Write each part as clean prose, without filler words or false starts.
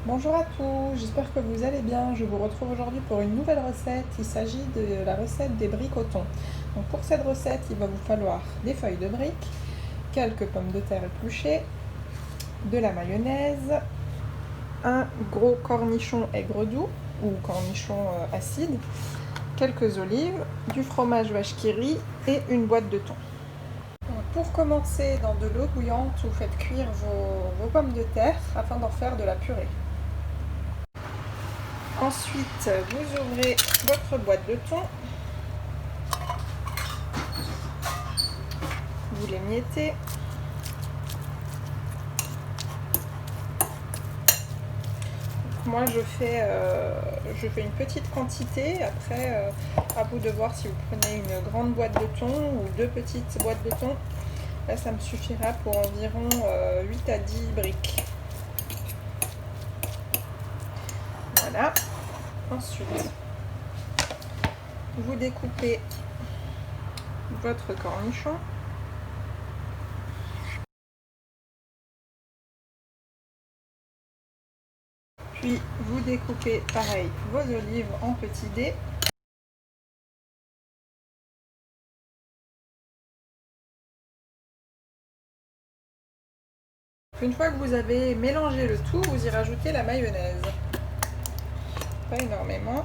Bonjour à tous, j'espère que vous allez bien. Je vous retrouve aujourd'hui pour une nouvelle recette. Il s'agit de la recette des bries au thon. Donc pour cette recette, il va vous falloir des feuilles de briques, quelques pommes de terre épluchées, de la mayonnaise, un gros cornichon aigre doux ou cornichon acide, quelques olives, du fromage vache qui rit et une boîte de thon. Pour commencer, dans de l'eau bouillante, vous faites cuire vos pommes de terre afin d'en faire de la purée. Ensuite, vous ouvrez votre boîte de thon, vous l'émiettez. Moi, je fais une petite quantité. Après, à vous de voir si vous prenez une grande boîte de thon ou deux petites boîtes de thon. Là, ça me suffira pour environ 8 à 10 briques. Voilà. Ensuite, vous découpez votre cornichon. Puis, vous découpez pareil vos olives en petits dés. Une fois que vous avez mélangé le tout, vous y rajoutez la mayonnaise. Pas énormément.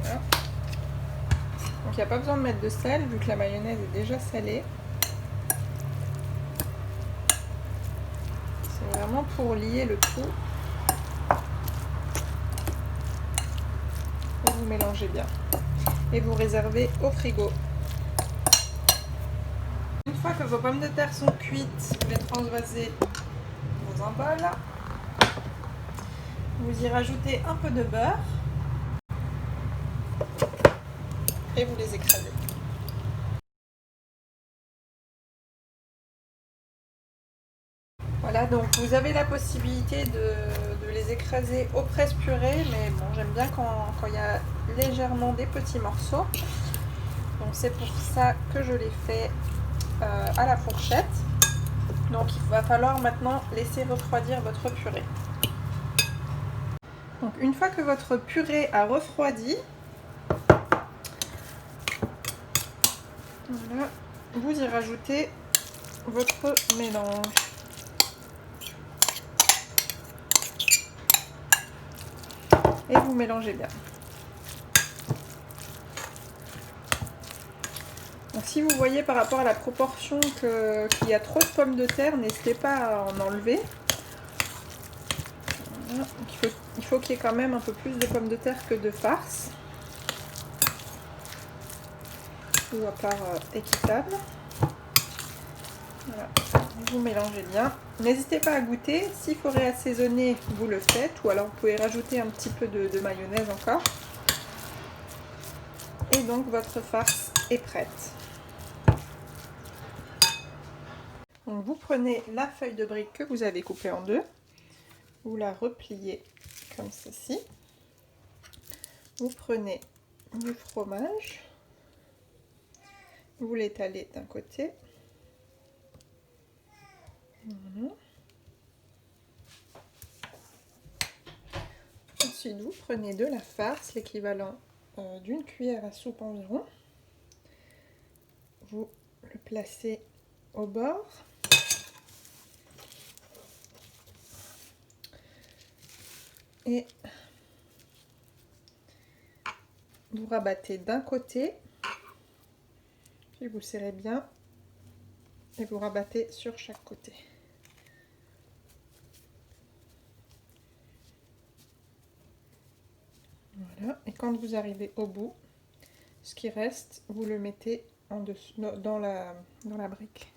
Voilà. Donc il n'y a pas besoin de mettre de sel vu que la mayonnaise est déjà salée. C'est vraiment pour lier le tout. Et vous mélangez bien. Et vous réservez au frigo. Une fois que vos pommes de terre sont cuites, vous les transvasez dans un bol. Vous y rajoutez un peu de beurre. Et vous les écrasez. Voilà, donc vous avez la possibilité de les écraser au presse-purée, mais bon, j'aime bien quand il y a légèrement des petits morceaux. Donc c'est pour ça que je les fais à la fourchette. Donc il va falloir maintenant laisser refroidir votre purée. Donc une fois que votre purée a refroidi, voilà, vous y rajoutez votre mélange. Et vous mélangez bien. Donc, si vous voyez par rapport à la proportion qu'il y a trop de pommes de terre, n'hésitez pas à en enlever. Voilà. Donc, il faut qu'il y ait quand même un peu plus de pommes de terre que de farce. Ou à part équitable. Voilà. Vous mélangez bien. N'hésitez pas à goûter. S'il faut réassaisonner, vous le faites. Ou alors vous pouvez rajouter un petit peu de mayonnaise encore. Et donc votre farce est prête. Donc vous prenez la feuille de brique que vous avez coupée en deux. Vous la repliez comme ceci. Vous prenez du fromage. Vous l'étalez d'un côté. Voilà. Ensuite, vous prenez de la farce, l'équivalent d'une cuillère à soupe environ. Vous le placez au bord. Et vous rabattez d'un côté. Puis vous serrez bien. Et vous rabattez sur chaque côté. Voilà. Et quand vous arrivez au bout, ce qui reste, vous le mettez en dessous, dans la brique.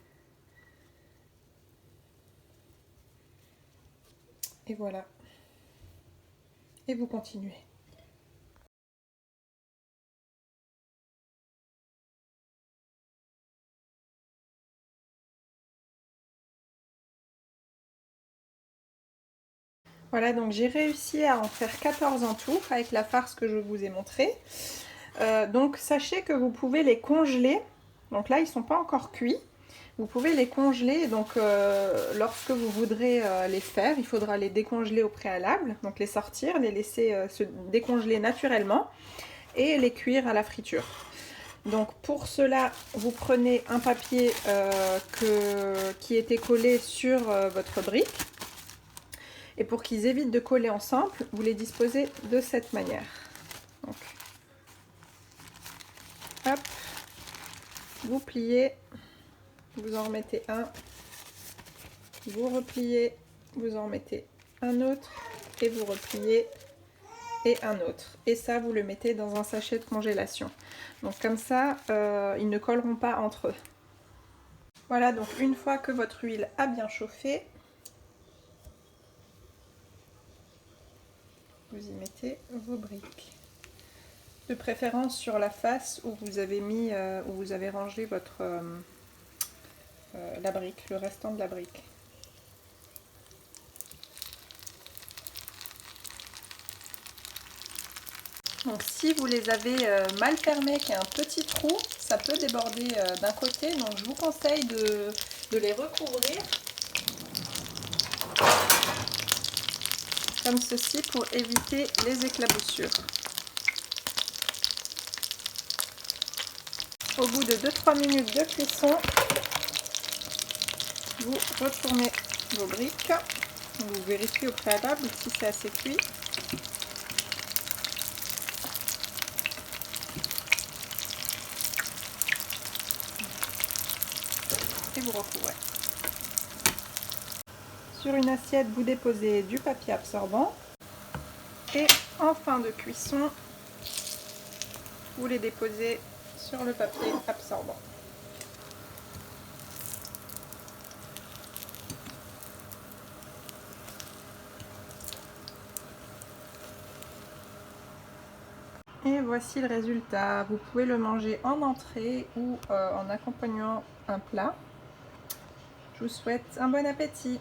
Et voilà. Et vous continuez. Voilà, donc j'ai réussi à en faire 14 en tout avec la farce que je vous ai montrée. Donc sachez que vous pouvez les congeler. Donc là, ils ne sont pas encore cuits. Vous pouvez les congeler, donc lorsque vous voudrez les faire, il faudra les décongeler au préalable, donc les sortir, les laisser se décongeler naturellement et les cuire à la friture. Donc pour cela, vous prenez un papier qui était collé sur votre brique. Et pour qu'ils évitent de coller ensemble, vous les disposez de cette manière. Donc, hop, vous pliez, vous en remettez un, vous repliez, vous en remettez un autre, et vous repliez, et un autre. Et ça, vous le mettez dans un sachet de congélation. Donc comme ça, ils ne colleront pas entre eux. Voilà, donc une fois que votre huile a bien chauffé, vous y mettez vos briques. De préférence sur la face où vous avez mis, où vous avez rangé votre la brique, le restant de la brique. Donc si vous les avez mal fermés, qu'il y a un petit trou, ça peut déborder d'un côté, donc je vous conseille de les recouvrir comme ceci pour éviter les éclaboussures. Au bout de 2-3 minutes de cuisson, vous retournez vos briques, vous vérifiez au préalable si c'est assez cuit. Et vous recouvrez. Sur une assiette, vous déposez du papier absorbant et en fin de cuisson, vous les déposez sur le papier absorbant. Et voici le résultat. Vous pouvez le manger en entrée ou en accompagnant un plat. Je vous souhaite un bon appétit.